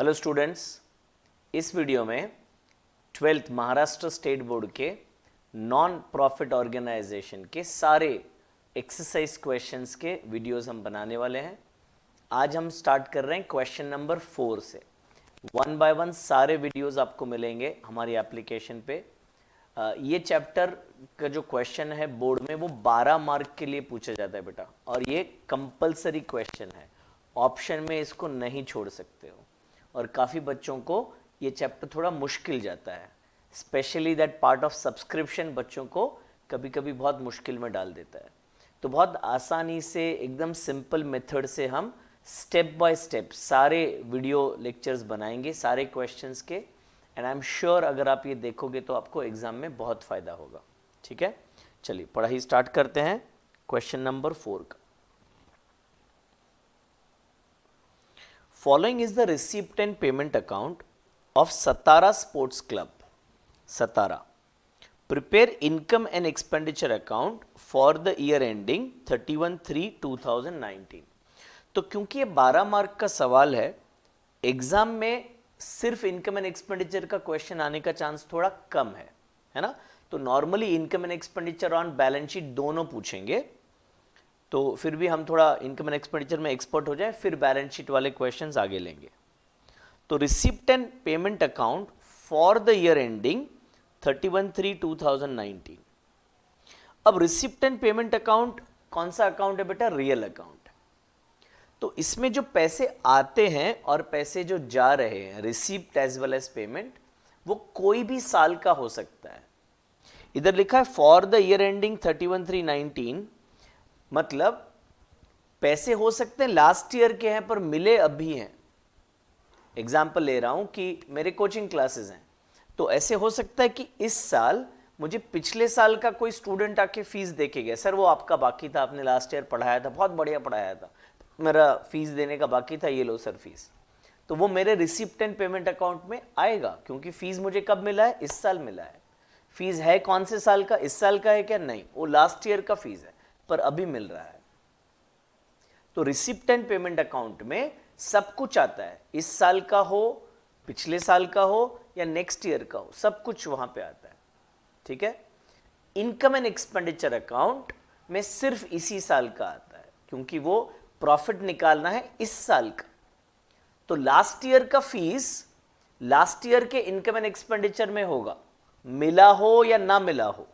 Hello students, इस video में 12th Maharashtra state board के नॉन प्रॉफिट ऑर्गेनाइजेशन के सारे एक्सरसाइज क्वेश्चंस के वीडियोस हम बनाने वाले हैं। आज हम स्टार्ट कर रहे हैं क्वेश्चन नंबर 4 से। वन बाय वन सारे वीडियोस आपको मिलेंगे हमारी एप्लीकेशन पे। ये चैप्टर का जो क्वेश्चन है बोर्ड में वो 12 मार्क के लिए पूछा जाता है बेटा, और ये कंपलसरी क्वेश्चन है, ऑप्शन में इसको नहीं छोड़ सकते हो। और काफ़ी बच्चों को ये चैप्टर थोड़ा मुश्किल जाता है, specially that part of subscription बच्चों को कभी कभी बहुत मुश्किल में डाल देता है। तो बहुत आसानी से एकदम सिंपल मेथड से हम स्टेप बाय स्टेप सारे वीडियो लेक्चर्स बनाएंगे सारे क्वेश्चंस के, एंड आई एम श्योर अगर आप ये देखोगे तो आपको एग्जाम में बहुत फ़ायदा होगा। ठीक है, चलिए पढ़ाई स्टार्ट करते हैं क्वेश्चन नंबर 4 का। Following is the recipient payment account of Satara Sports Club. Satara. Prepare income and expenditure account for the year ending 31/3/2019. तो क्योंकि ये 12 मार्क का सवाल है, एग्जाम में सिर्फ इनकम एंड एक्सपेंडिचर का क्वेश्चन आने का चांस थोड़ा कम है ना। तो normally income and expenditure on balance sheet दोनों पूछेंगे, तो फिर भी हम थोड़ा इनकम एंड एक्सपेंडिचर में एक्सपर्ट हो जाए, फिर बैलेंस शीट वाले क्वेश्चंस आगे लेंगे। तो receipt and payment account for the year ending 31/3/2019। अब रिसिप्ट एंड पेमेंट अकाउंट कौन सा अकाउंट है बेटा? Real account. तो इसमें जो पैसे आते हैं और पैसे जो जा रहे हैं, receipt as well as payment, वो कोई भी साल का हो सकता है। इधर लिखा है फॉर द ईयर एंडिंग 31/3/19, मतलब पैसे हो सकते हैं लास्ट ईयर के हैं पर मिले अभी हैं। एग्जाम्पल ले रहा हूं कि मेरे कोचिंग क्लासेस हैं, तो ऐसे हो सकता है कि इस साल मुझे पिछले साल का कोई स्टूडेंट आके फीस दे के गया, सर वो आपका बाकी था, आपने लास्ट ईयर पढ़ाया था, बहुत बढ़िया पढ़ाया था, मेरा फीस देने का बाकी था, ये लो सर फीस। तो वो मेरे रिसिप्ट एंड पेमेंट अकाउंट में आएगा, क्योंकि फीस मुझे कब मिला है? इस साल मिला है। फीस है कौन से साल का? इस साल का है क्या? नहीं, वो लास्ट ईयर का फीस है पर अभी मिल रहा है। तो रिसिप्ट एंड पेमेंट अकाउंट में सब कुछ आता है, इस साल का हो, पिछले साल का हो या नेक्स्ट ईयर का हो, सब कुछ वहां पे आता है। ठीक है। इनकम एंड एक्सपेंडिचर अकाउंट में सिर्फ इसी साल का आता है, क्योंकि वो प्रॉफिट निकालना है इस साल का। तो लास्ट ईयर का फीस लास्ट ईयर के इनकम एंड एक्सपेंडिचर में होगा, मिला हो या ना मिला हो।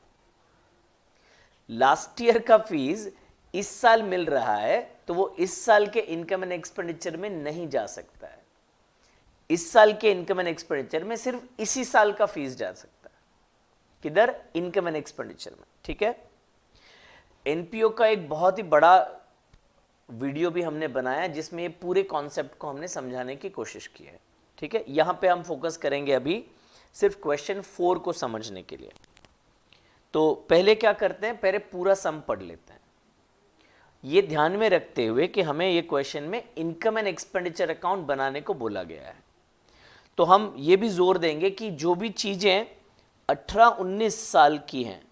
लास्ट ईयर का फीस इस साल मिल रहा है, तो वो इस साल के इनकम एंड एक्सपेंडिचर में नहीं जा सकता है। इस साल के इनकम एंड एक्सपेंडिचर में सिर्फ इसी साल का फीस जा सकता है। किधर? इनकम एंड एक्सपेंडिचर में। ठीक है। एनपीओ का एक बहुत ही बड़ा वीडियो भी हमने बनाया जिसमें ये पूरे कॉन्सेप्ट को हमने समझाने की कोशिश की है। ठीक है। यहां पे हम फोकस करेंगे अभी सिर्फ क्वेश्चन 4 को समझने के लिए। तो पहले क्या करते हैं, पहले पूरा सम पढ़ लेते हैं, ये ध्यान में रखते हुए कि हमें ये क्वेश्चन में इनकम एंड एक्सपेंडिचर अकाउंट बनाने को बोला गया है। तो हम ये भी जोर देंगे कि जो भी चीजें 18-19 साल की हैं,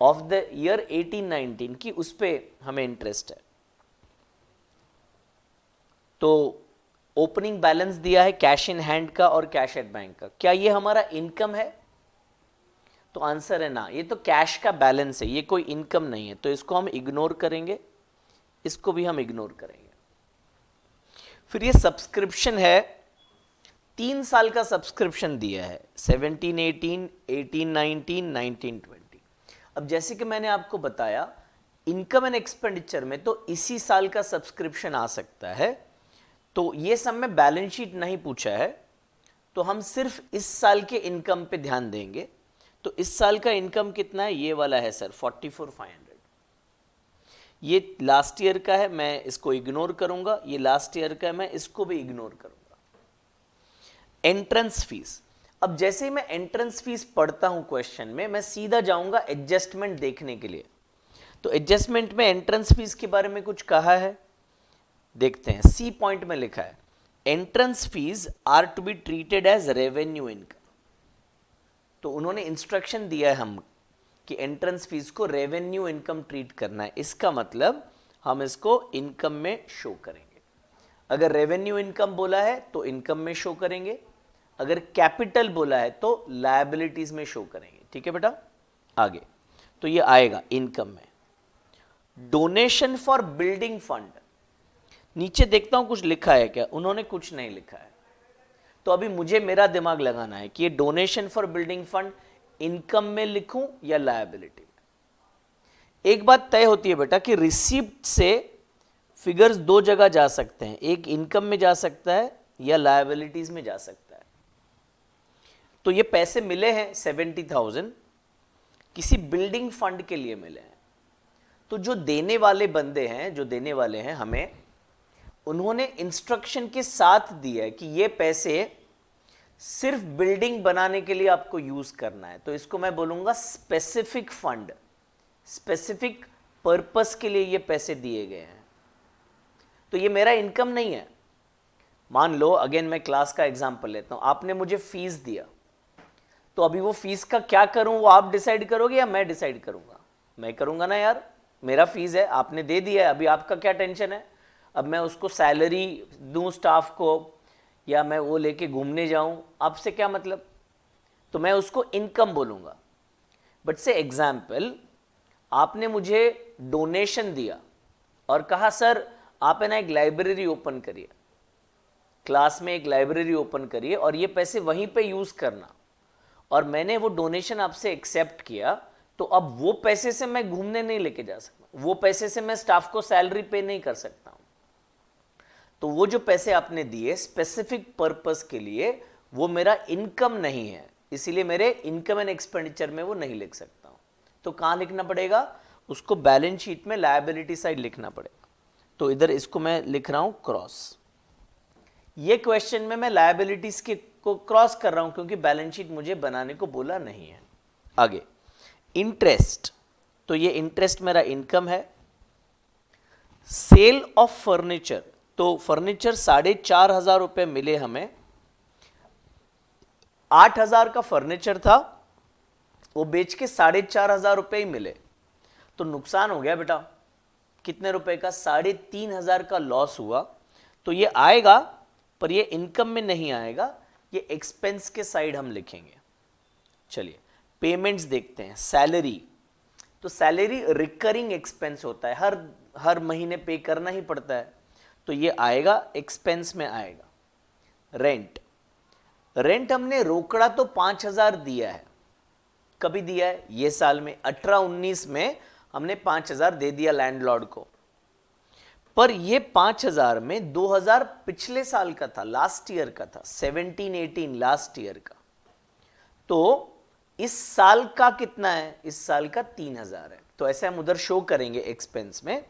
ऑफ द ईयर 18-19 की, उस पे हमें इंटरेस्ट है। तो ओपनिंग बैलेंस दिया है कैश इन हैंड का और कैश एट बैंक का, क्या ये हमारा इनकम है? तो आंसर है ना, ये तो कैश का बैलेंस है, ये कोई इनकम नहीं है, तो इसको हम इग्नोर करेंगे, इसको भी हम इग्नोर करेंगे। फिर ये सब्सक्रिप्शन है, 3 साल का सब्सक्रिप्शन दिया है, 17-18, 18-19, 19-20। अब जैसे कि मैंने आपको बताया, इनकम एंड एक्सपेंडिचर में तो इसी साल का सब्सक्रिप्शन आ सकता है, तो ये सब में बैलेंस शीट नहीं पूछा है, तो हम सिर्फ इस साल के इनकम पे ध्यान देंगे। तो इस साल का इनकम कितना है? ये वाला है सर 44,500। ये लास्ट ईयर का है, मैं इसको इग्नोर करूंगा। ये लास्ट ईयर का है, मैं इसको भी इग्नोर करूंगा। एंट्रेंस फीस, अब जैसे ही मैं एंट्रेंस फीस पढ़ता हूं क्वेश्चन में, मैं सीधा जाऊंगा एडजस्टमेंट देखने के लिए। तो एडजस्टमेंट में एंट्रेंस फीस के बारे में कुछ कहा है, देखते हैं। सी पॉइंट में लिखा है entrance fees are to be treated as revenue income. तो उन्होंने इंस्ट्रक्शन दिया है हम कि एंट्रेंस फीस को रेवेन्यू इनकम ट्रीट करना है। इसका मतलब हम इसको इनकम में शो करेंगे। अगर रेवेन्यू इनकम बोला है तो इनकम में शो करेंगे, अगर कैपिटल बोला है तो लायबिलिटीज में शो करेंगे। ठीक है बेटा, आगे तो ये आएगा इनकम में। डोनेशन फॉर बिल्डिंग फंड, नीचे देखता हूं कुछ लिखा है क्या, उन्होंने कुछ नहीं लिखा है, तो अभी मुझे मेरा दिमाग लगाना है कि ये donation for building fund income में लिखूं या लायबिलिटी में। एक बात तय होती है बेटा कि रिसीप्ट से फिगर्स दो जगह जा सकते हैं, एक इनकम में जा सकता है या लायबिलिटीज में जा सकता है। तो ये पैसे मिले हैं 70,000 किसी बिल्डिंग फंड के लिए मिले हैं, तो जो देने वाले बंदे हैं, जो देने वाले हैं हमें, उन्होंने इंस्ट्रक्शन के साथ दिया है कि ये पैसे सिर्फ बिल्डिंग बनाने के लिए आपको यूज करना है, तो इसको मैं बोलूंगा स्पेसिफिक फंड, स्पेसिफिक पर्पस के लिए ये पैसे दिए गए हैं। तो ये मेरा इनकम नहीं है। मान लो अगेन मैं क्लास का एग्जांपल लेता हूं, आपने मुझे फीस दिया, तो अभी वो फीस का क्या करूं वो आप डिसाइड करोगे या मैं डिसाइड करूंगा? मैं करूंगा ना यार, मेरा फीस है, आपने दे दिया है, अभी आपका क्या टेंशन है? अब मैं उसको सैलरी दूं स्टाफ को या मैं वो लेके घूमने जाऊं, आपसे क्या मतलब? तो मैं उसको इनकम बोलूंगा। बट से एग्जाम्पल, आपने मुझे डोनेशन दिया और कहा सर आप है ना एक लाइब्रेरी ओपन करिए, क्लास में एक लाइब्रेरी ओपन करिए और ये पैसे वहीं पे यूज करना, और मैंने वो डोनेशन आपसे एक्सेप्ट किया, तो अब वो पैसे से मैं घूमने नहीं लेके जा सकता, वो पैसे से मैं स्टाफ को सैलरी पे नहीं कर सकता हूं। तो वो जो पैसे आपने दिए स्पेसिफिक पर्पस के लिए, वो मेरा इनकम नहीं है, इसीलिए मेरे इनकम एंड एक्सपेंडिचर में वो नहीं लिख सकता हूं। तो कहां लिखना पड़ेगा? उसको बैलेंस शीट में लायबिलिटी साइड लिखना पड़ेगा। तो इधर इसको मैं लिख रहा हूं क्रॉस। ये क्वेश्चन में मैं लायबिलिटीज के को क्रॉस कर रहा हूं क्योंकि बैलेंस शीट मुझे बनाने को बोला नहीं है। आगे इंटरेस्ट, तो ये इंटरेस्ट मेरा इनकम है। सेल ऑफ फर्नीचर, तो फर्नीचर 4,500 रुपए मिले हमें, 8,000 का फर्नीचर था, वो बेच के 4,500 रुपए ही मिले, तो नुकसान हो गया बेटा। कितने रुपए का? 3,500 का लॉस हुआ। तो ये आएगा पर ये इनकम में नहीं आएगा, ये एक्सपेंस के साइड हम लिखेंगे। चलिए पेमेंट्स देखते हैं। सैलरी, तो सैलरी रिकरिंग एक्सपेंस होता है, हर महीने पे करना ही पड़ता है, तो ये आएगा एक्सपेंस में आएगा। रेंट, रेंट हमने रोकड़ा तो 5,000 दिया है, कभी दिया है? ये साल में 18-19 में हमने 5,000 दे दिया लैंडलॉर्ड को, पर ये 5,000 में 2,000 पिछले साल का था, लास्ट ईयर का था, 17-18 लास्ट ईयर का। तो इस साल का कितना है? इस साल का 3,000 है, तो ऐसे हम उधर शो करेंगे एक्सपेंस में,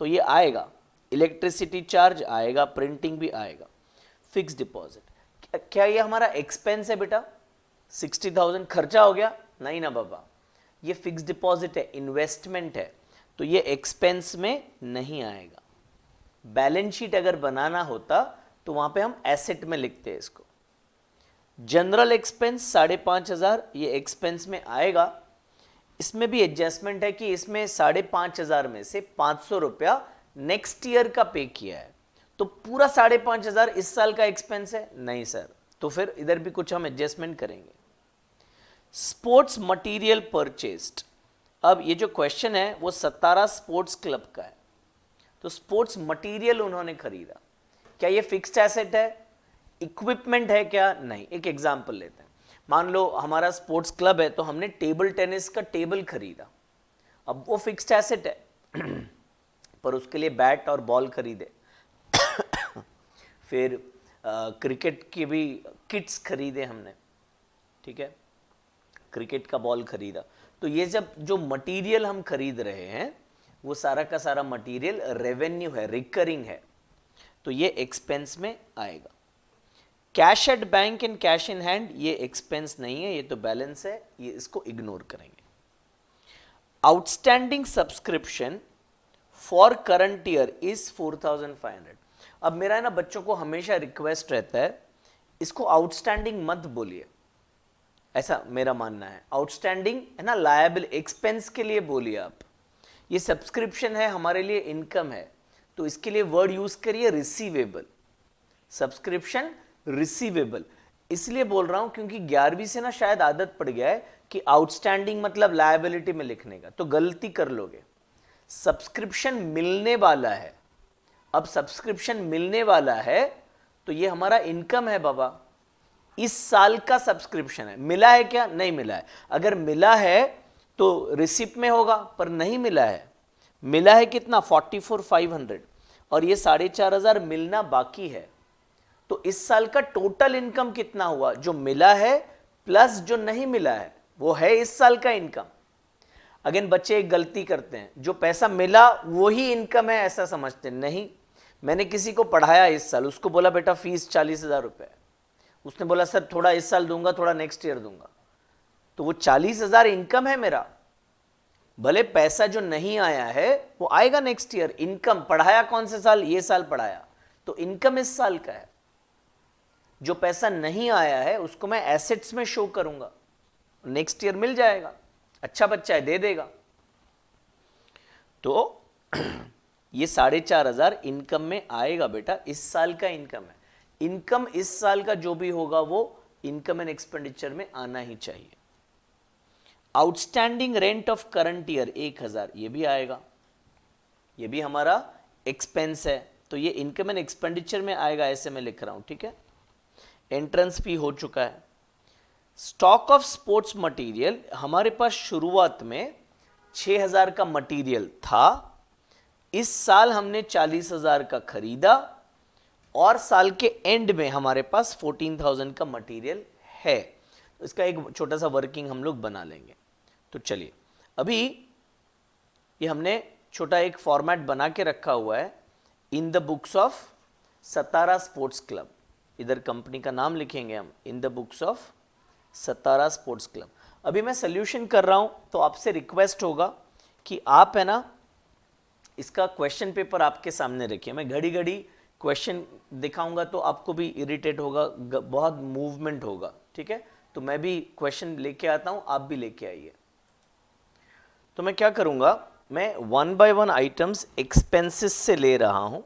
तो ये आएगा। इलेक्ट्रिसिटी चार्ज आएगा, प्रिंटिंग भी आएगा। फिक्स डिपॉजिट, क्या ये हमारा एक्सपेंस है बेटा? 60,000 खर्चा हो गया? नहीं ना बाबा, ये फिक्स डिपॉजिट है, इन्वेस्टमेंट है, तो ये एक्सपेंस में नहीं आएगा। बैलेंस शीट अगर बनाना होता तो वहां पे हम एसेट में लिखते हैं इसको। जनरल एक्सपेंस 5,500, ये एक्सपेंस में आएगा। इसमें भी एडजस्टमेंट है कि इसमें 5,500 में से 500 रुपया नेक्स्ट ईयर का पे किया है, तो पूरा 5,500 इस साल का एक्सपेंस है? नहीं सर, तो फिर इधर भी कुछ हम एडजस्टमेंट करेंगे। स्पोर्ट्स मटेरियल परचेस्ड, अब ये जो क्वेश्चन है वो 17 स्पोर्ट्स क्लब का है, तो स्पोर्ट्स मटेरियल उन्होंने खरीदा, क्या ये फिक्स्ड एसेट है? इक्विपमेंट है क्या? नहीं। एक एग्जांपल लेते हैं, मान लो हमारा स्पोर्ट्स क्लब है, तो हमने टेबल टेनिस का टेबल खरीदा, अब वो फिक्स्ड एसेट है पर उसके लिए बैट और बॉल खरीदे फिर क्रिकेट के भी किट्स खरीदे हमने, ठीक है, क्रिकेट का बॉल खरीदा। तो ये जब जो मटेरियल हम खरीद रहे हैं वो सारा का सारा मटेरियल रेवेन्यू है, रिकरिंग है, तो ये एक्सपेंस में आएगा। Cash at bank and cash in hand, ये एक्सपेंस नहीं है, ये तो बैलेंस है, ये इसको इग्नोर करेंगे। Outstanding subscription for current year is 4,500। अब मेरा है ना बच्चों को हमेशा रिक्वेस्ट रहता है, इसको आउटस्टैंडिंग मत बोलिए, ऐसा मेरा मानना है। आउटस्टैंडिंग है ना लायबल एक्सपेंस के लिए बोलिए आप, ये सब्सक्रिप्शन है हमारे लिए इनकम है, तो इसके लिए वर्ड यूज करिए रिसीवेबल। Subscription receivable. इसलिए बोल रहा हूं क्योंकि 11वीं से ना शायद आदत पड़ गया है कि आउटस्टैंडिंग मतलब लायबिलिटी में लिखने का, तो गलती कर लोगे। सब्सक्रिप्शन मिलने वाला है, अब सब्सक्रिप्शन मिलने वाला है तो ये हमारा इनकम है बाबा। इस साल का सब्सक्रिप्शन है, मिला है क्या? नहीं मिला है। अगर मिला है तो रिसिप्ट में होगा, पर नहीं मिला है। मिला है कितना? 44,500, और ये 4,500 मिलना बाकी है। तो इस साल का टोटल इनकम कितना हुआ? जो मिला है प्लस जो नहीं मिला है, वो है इस साल का इनकम। अगेन बच्चे एक गलती करते हैं, जो पैसा मिला वो ही इनकम है ऐसा समझते हैं। नहीं, मैंने किसी को पढ़ाया इस साल, उसको बोला बेटा फीस 40,000 रुपए, उसने बोला सर थोड़ा इस साल दूंगा, थोड़ा नेक्स्ट ईयर दूंगा, तो वो 40,000 इनकम है मेरा। भले पैसा जो नहीं आया है वो आएगा नेक्स्ट ईयर। इनकम पढ़ाया कौन से साल? ये साल पढ़ाया, तो इनकम इस साल का है। जो पैसा नहीं आया है उसको मैं एसेट्स में शो करूंगा, नेक्स्ट ईयर मिल जाएगा। अच्छा बच्चा है, दे देगा। तो ये 4,500 इनकम में आएगा बेटा, इस साल का इनकम है। इनकम इस साल का जो भी होगा वो इनकम एंड एक्सपेंडिचर में आना ही चाहिए। Outstanding rent of current year 1,000, ये भी आएगा, ये भी हमारा एक्सपेंस है, तो ये इनकम एंड एक्सपेंडिचर में आएगा, ऐसे मैं लिख रहा हूं, ठीक है। एंट्रेंस फी हो चुका है। स्टॉक ऑफ स्पोर्ट्स मटेरियल, हमारे पास शुरुआत में 6,000 का मटेरियल था, इस साल हमने 40,000 का खरीदा, और साल के एंड में हमारे पास 14,000 का मटेरियल है। इसका एक छोटा सा वर्किंग हम लोग बना लेंगे। तो चलिए, अभी ये हमने छोटा एक फॉर्मेट बना के रखा हुआ है, in the books of Satara sports club. इधर कंपनी का नाम लिखेंगे हम, in the books of Satara sports club. अभी मैं सोल्यूशन कर रहा हूं, तो आपसे रिक्वेस्ट होगा कि आप है ना इसका क्वेश्चन पेपर आपके सामने रखिए। मैं घड़ी घड़ी क्वेश्चन दिखाऊंगा तो आपको भी इरिटेट होगा, बहुत मूवमेंट होगा, ठीक है। तो मैं भी क्वेश्चन लेके आता हूं, आप भी लेके आइए। तो मैं क्या करूंगा, मैं 1 बाय 1 आइटम्स एक्सपेंसेस से ले रहा हूं,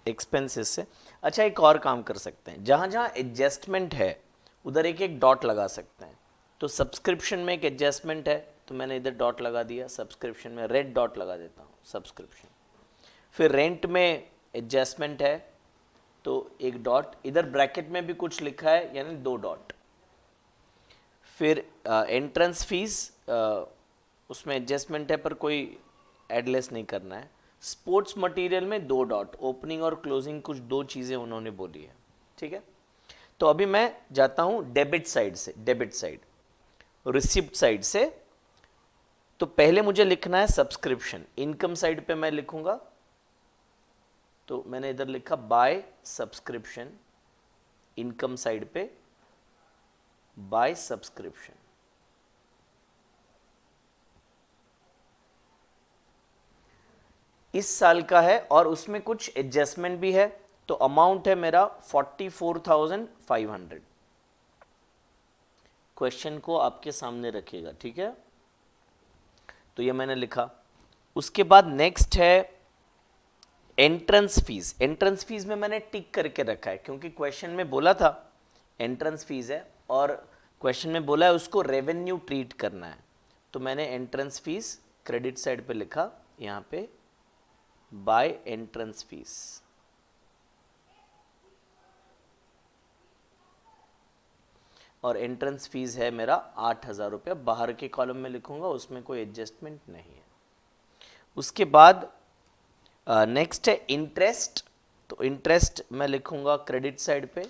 एक्सपेंसेस से। अच्छा, एक और काम कर सकते हैं, जहां जहां एडजस्टमेंट है उधर एक एक डॉट लगा सकते हैं। तो सब्सक्रिप्शन में एक एडजस्टमेंट है, तो मैंने इधर डॉट लगा दिया। सब्सक्रिप्शन में रेड डॉट लगा देता हूँ, सब्सक्रिप्शन। फिर रेंट में एडजस्टमेंट है, तो एक डॉट। इधर ब्रैकेट में भी कुछ लिखा है, यानी 2 डॉट। फिर एंट्रेंस फीस, उसमें एडजस्टमेंट है पर कोई एडलेस नहीं करना है। स्पोर्ट्स मटेरियल में 2 डॉट, ओपनिंग और क्लोजिंग, कुछ 2 चीज़ें उन्होंने बोली है, ठीक है। तो अभी मैं जाता हूं डेबिट साइड से, डेबिट साइड, रिसिप्ट साइड से। तो पहले मुझे लिखना है सब्सक्रिप्शन। इनकम साइड पे मैं लिखूंगा, तो मैंने इधर लिखा बाय सब्सक्रिप्शन। इनकम साइड पे बाय सब्सक्रिप्शन। इस साल का है और उसमें कुछ एडजस्टमेंट भी है, तो अमाउंट है मेरा 44,500। क्वेश्चन को आपके सामने रखिएगा, ठीक है। तो ये मैंने लिखा। उसके बाद नेक्स्ट है एंट्रेंस फीस। एंट्रेंस फीस में मैंने टिक करके रखा है, क्योंकि क्वेश्चन में बोला था एंट्रेंस फीस है, और क्वेश्चन में बोला है उसको रेवेन्यू ट्रीट करना है। तो मैंने एंट्रेंस फीस क्रेडिट साइड पे लिखा, यहाँ पे बाय एंट्रेंस फीस। और एंट्रेंस फीस है मेरा 8,000 रुपया। बाहर के कॉलम में लिखूंगा, उसमें कोई एडजस्टमेंट नहीं है। उसके बाद नेक्स्ट है इंटरेस्ट। तो इंटरेस्ट मैं लिखूंगा क्रेडिट साइड पे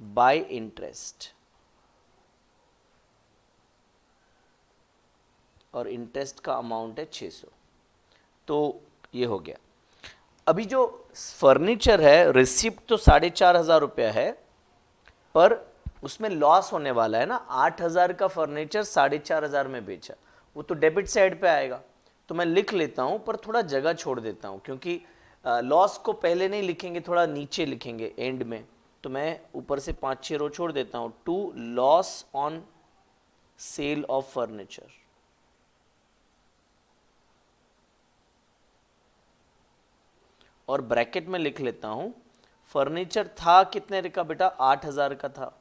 बाय इंटरेस्ट, और इंटरेस्ट का अमाउंट है 600। तो ये हो गया। अभी जो फर्नीचर है, रिसिप्ट तो 4,500 रुपया है, पर उसमें लॉस होने वाला है ना। 8,000 का फर्नीचर 4,500 में बेचा, वो तो डेबिट साइड पे आएगा। तो मैं लिख लेता हूं, पर थोड़ा जगह छोड़ देता हूं, क्योंकि लॉस को पहले नहीं लिखेंगे, थोड़ा नीचे लिखेंगे एंड में। तो मैं ऊपर से 5-6 रो छोड़ देता हूं, to loss on sale of furniture. और ब्रैकेट में लिख लेता हूं फर्नीचर था कितने का बेटा, 8,000 का था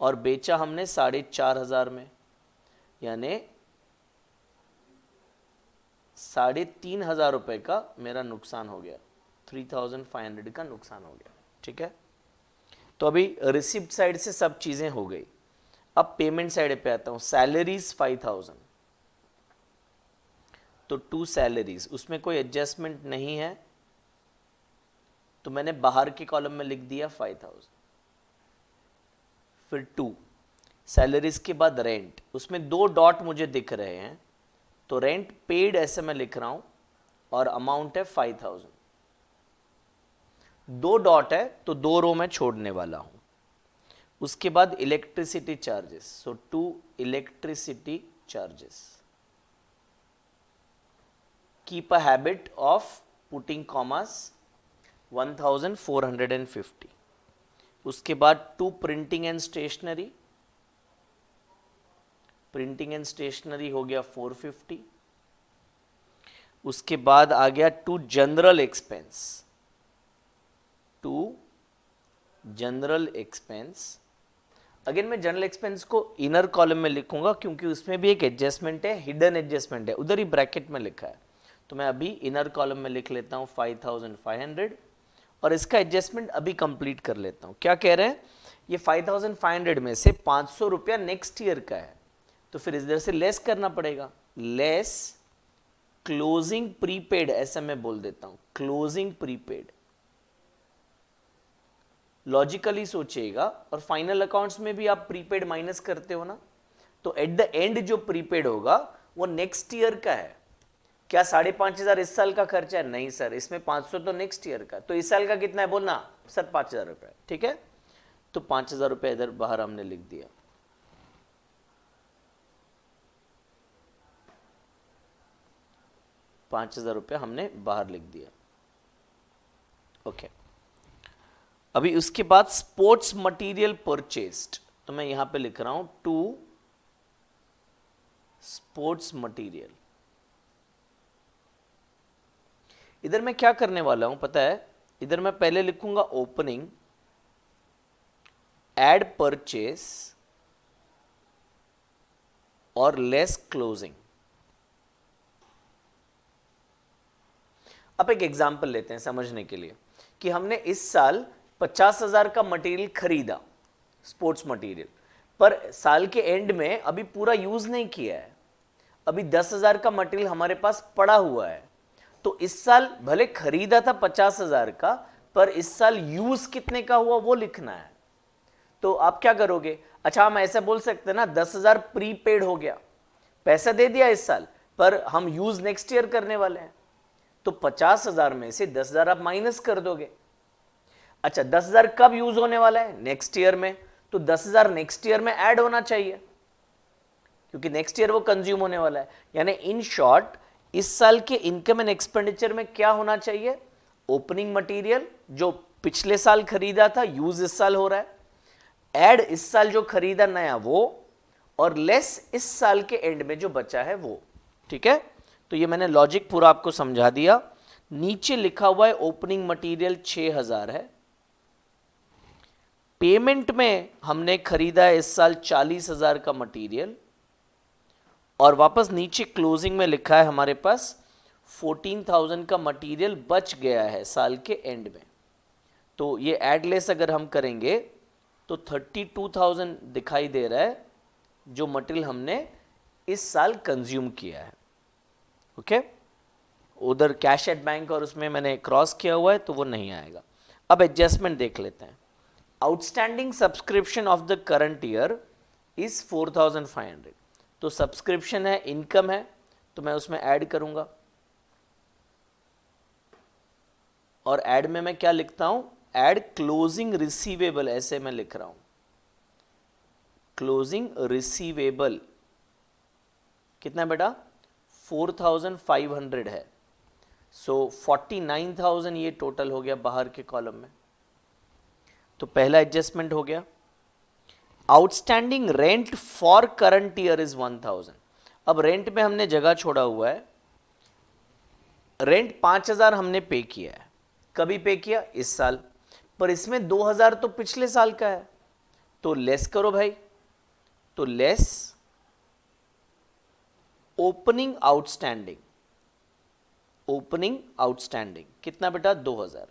और बेचा हमने 4,500 में, यानी 3,500 रुपए का मेरा नुकसान हो गया, 3,500 का नुकसान हो गया। ठीक है, तो अभी रिसिप्ट साइड से सब चीजें हो गई। अब पेमेंट साइड पे आता हूं। सैलरीज 5,000, तो 2 सैलरीज, उसमें कोई एडजस्टमेंट नहीं है, तो मैंने बाहर के कॉलम में लिख दिया 5,000। फिर 2 सैलरीज के बाद रेंट, उसमें 2 डॉट मुझे दिख रहे हैं, तो रेंट पेड ऐसे मैं लिख रहा हूं और अमाउंट है 5,000। 2 डॉट है तो 2 रो में छोड़ने वाला हूं। उसके बाद electricity charges, so 2 electricity charges. Keep a habit of putting commas, 1,450। उसके बाद 2 printing and stationery, printing and stationery हो गया 450। उसके बाद आ गया 2 general expense, 2 general expense. Again मैं जनरल एक्सपेंस को इनर कॉलम में लिखूंगा क्योंकि उसमें भी एक एडजस्टमेंट है, हिडन एडजस्टमेंट है, उधर ही ब्रैकेट में लिखा है, तो मैं अभी इनर कॉलम में लिख लेता हूं 5,500 और इसका एडजस्टमेंट अभी कंप्लीट कर लेता हूं। क्या कह रहे हैं, ये 5,500 में से 500 रुपया नेक्स्ट ईयर का है, तो फिर इधर से लेस करना पड़ेगा, लेस क्लोजिंग प्रीपेड, ऐसा मैं बोल देता हूं, क्लोजिंग प्रीपेड। लॉजिकली सोचिएगा, और फाइनल अकाउंट्स में भी आप प्रीपेड माइनस करते हो ना, तो एट द एंड जो प्रीपेड होगा वो नेक्स्ट ईयर का है। क्या 5,500 इस साल का खर्चा है? नहीं सर, इसमें 500 तो नेक्स्ट ईयर का, तो इस साल का कितना है बोलना सर, 5,000 रुपए। ठीक है, तो 5,000 रुपए इधर बाहर हमने लिख दिया। ₹5,000 हमने बाहर लिख दिया। ओके, अभी उसके बाद स्पोर्ट्स मटेरियल परचेस्ड, तो मैं यहां पे लिख रहा हूं 2 स्पोर्ट्स मटेरियल। इधर मैं क्या करने वाला हूं पता है, इधर मैं पहले लिखूंगा ओपनिंग, एड परचेस और लेस क्लोजिंग। अब एक एग्जांपल लेते हैं समझने के लिए कि हमने इस साल 50,000 का मटेरियल खरीदा, स्पोर्ट्स मटेरियल, पर साल के एंड में अभी पूरा यूज नहीं किया है, अभी 10,000 का मटेरियल हमारे पास पड़ा हुआ है। तो इस साल भले खरीदा था 50,000 का, पर इस साल यूज कितने का हुआ वो लिखना है। तो आप क्या करोगे, अच्छा हम ऐसा बोल सकते हैं ना, 10,000 प्रीपेड हो गया, पैसा दे दिया इस साल, पर हम यूज नेक्स्ट ईयर करने वाले हैं, तो 50,000 में से 10,000 आप माइनस कर दोगे। अच्छा 10,000 कब यूज होने वाला है? नेक्स्ट ईयर में, तो 10,000 नेक्स्ट ईयर में ऐड होना चाहिए क्योंकि नेक्स्ट ईयर वो कंज्यूम होने वाला है। यानी इन शॉर्ट इस साल के इनकम एंड एक्सपेंडिचर में क्या होना चाहिए, ओपनिंग मटेरियल जो पिछले साल खरीदा था यूज इस साल हो रहा है, ऐड इस साल जो खरीदा नया वो, और लेस इस साल के एंड में जो बचा है वो। ठीक है, तो ये मैंने लॉजिक पूरा आपको समझा दिया। नीचे लिखा हुआ है ओपनिंग मटेरियल 6,000 है, पेमेंट में हमने खरीदा है इस साल 40,000 का मटेरियल, और वापस नीचे क्लोजिंग में लिखा है हमारे पास 14,000 का मटेरियल बच गया है साल के एंड में। तो ये एडलेस अगर हम करेंगे तो 32,000 दिखाई दे रहा है जो मटेरियल हमने इस साल कंज्यूम किया है। ओके, उधर कैश एट बैंक और उसमें मैंने क्रॉस किया हुआ है तो वो नहीं आएगा। अब एडजस्टमेंट देख लेते हैं। Outstanding subscription of the current year is 4,500, तो सब्सक्रिप्शन है, इनकम है, तो मैं उसमें ऐड करूंगा, और ऐड में मैं क्या लिखता हूं, ऐड क्लोजिंग रिसीवेबल, ऐसे मैं लिख रहा हूं, क्लोजिंग रिसीवेबल कितना बेटा 4,500 है, सो 49,000 ये टोटल हो गया बाहर के कॉलम में। तो पहला एडजस्टमेंट हो गया। Outstanding rent for current year is 1,000। अब रेंट में हमने जगह छोड़ा हुआ है, रेंट 5,000 हमने पे किया है, कभी पे किया इस साल, पर इसमें 2000 तो पिछले साल का है, तो लेस करो भाई, तो less opening outstanding, opening outstanding कितना बेटा 2000।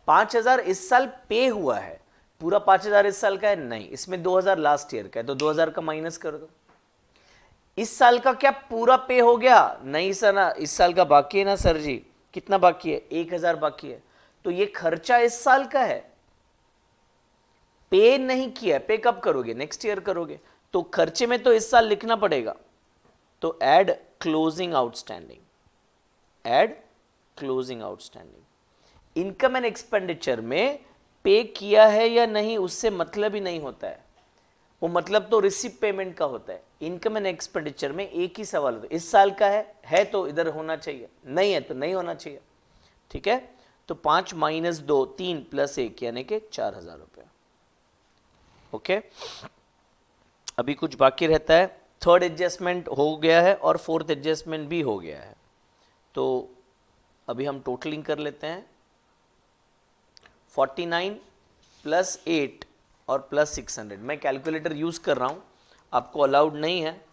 5000 इस साल पे हुआ है, पूरा 5000 इस साल का है नहीं, इसमें 2000 लास्ट ईयर का है, तो 2000 का माइनस कर दो। इस साल का क्या पूरा पे हो गया? नहीं सर ना, इस साल का बाकी है ना सर जी। कितना बाकी है? 1000 बाकी है, तो ये खर्चा इस साल का है, पे नहीं किया। पे कब करोगे? नेक्स्ट ईयर करोगे, तो खर्चे में तो इस साल लिखना पड़ेगा, तो add closing outstanding, add closing outstanding. Income and expenditure में पे किया है या नहीं उससे मतलब ही नहीं होता है, वो मतलब तो रिसिप्ट पेमेंट का होता है। इनकम एंड एक्सपेंडिचर में एक ही सवाल होता है, इस साल का है तो इधर होना चाहिए, नहीं है तो नहीं होना चाहिए। ठीक है, तो 5 माइनस 2 3 प्लस 1 यानी कि 4000 रुपये। ओके, अभी कुछ बाकी रहता है। थर्ड एडजस्टमेंट हो गया है और फोर्थ एडजस्टमेंट भी हो गया है, तो अभी हम टोटलिंग कर लेते हैं। 49 प्लस 8 और प्लस 600, मैं कैलकुलेटर यूज़ कर रहा हूँ, आपको अलाउड नहीं है,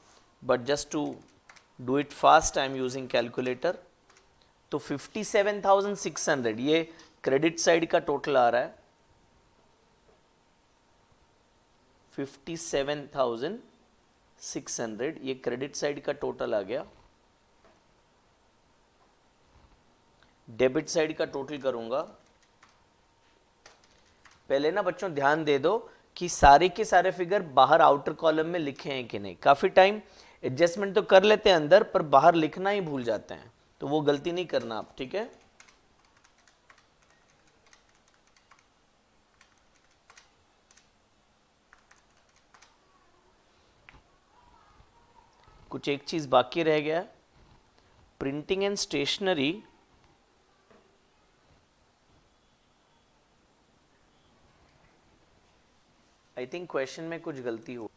but just to do it fast I am using calculator. तो 57,600 ये क्रेडिट साइड का टोटल आ रहा है, 57,600 ये क्रेडिट साइड का टोटल आ गया। डेबिट साइड का टोटल करूंगा। पहले ना बच्चों ध्यान दे दो कि सारे के सारे फिगर बाहर आउटर कॉलम में लिखे हैं कि नहीं। काफी टाइम एडजस्टमेंट तो कर लेते हैं अंदर, पर बाहर लिखना ही भूल जाते हैं, तो वो गलती नहीं करना आप, ठीक है। कुछ एक चीज बाकी रह गया, printing and stationery. I think question में कुछ गलती हो,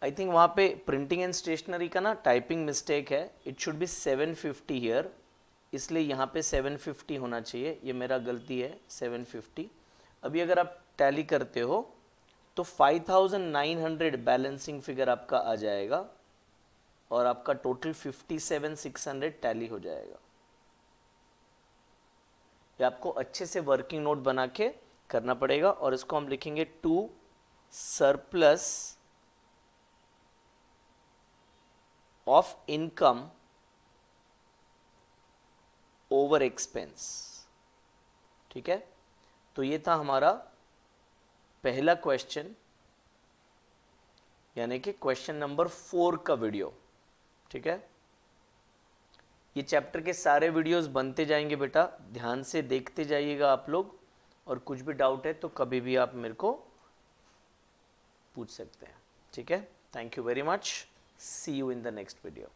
आई थिंक वहां पे प्रिंटिंग एंड स्टेशनरी का ना टाइपिंग मिस्टेक है, इट शुड बी 750 हियर, इसलिए यहाँ पे 750 होना चाहिए, ये मेरा गलती है 750। अभी अगर आप टैली करते हो तो 5900 बैलेंसिंग फिगर आपका आ जाएगा और आपका टोटल 57,600 टैली हो जाएगा। ये आपको अच्छे से वर्किंग नोट बना के करना पड़ेगा, और इसको हम लिखेंगे to surplus of income over expense. ठीक है, तो ये था हमारा पहला क्वेश्चन, यानी कि क्वेश्चन नंबर 4 का वीडियो। ठीक है, ये चैप्टर के सारे वीडियोस बनते जाएंगे बेटा, ध्यान से देखते जाइएगा आप लोग, और कुछ भी डाउट है तो कभी भी आप मेरे को पूछ सकते हैं। ठीक है, thank you very much, see you in the next video.